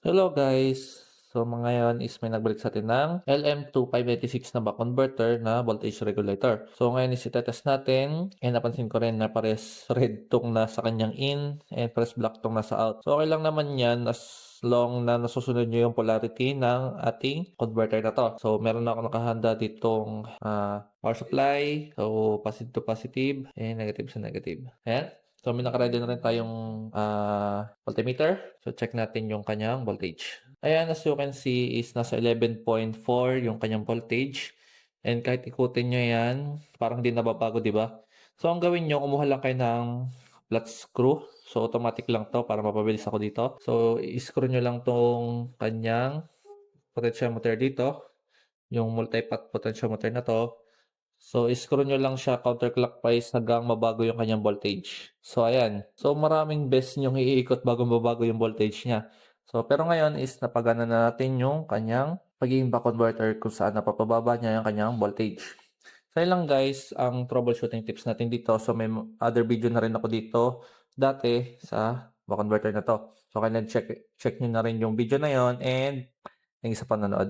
Hello guys! So ngayon is may nagbalik sa atin ng LM2596 na buck converter na voltage regulator. So ngayon is itetest natin and napansin ko rin na pares red tong nasa kanyang in and pares black tong nasa out. So okay lang naman yan as long na nasusunod nyo yung polarity ng ating converter na to. So meron ako nakahanda ditong power supply. So positive to positive and negative sa negative. Ayan. So may nakaready na rin tayong voltmeter. So check natin yung kanyang voltage. Ayan, as you can see is nasa 11.4 yung kanyang voltage. And kahit ikutin nyo yan, parang hindi nababago, di ba? So ang gawin nyo, kumuha lang kayo ng flat screw. So automatic lang to para mapabilis ako dito. So i-screw nyo lang tong kanyang potentiometer dito. Yung multi-path potentiometer na to. So, screw nyo lang siya counterclockwise hanggang mabago yung kanyang voltage. So, ayan. So, maraming beses nyong iikot bago mabago yung voltage niya. So, pero ngayon is napagana na natin yung kanyang pagiging back converter kung saan napapababa niya yung kanyang voltage. So, yun lang guys, ang troubleshooting tips natin dito. So, may other video na rin ako dito dati sa back converter na to. So, kailan check nyo na rin yung video na yon and thank you sa panonood.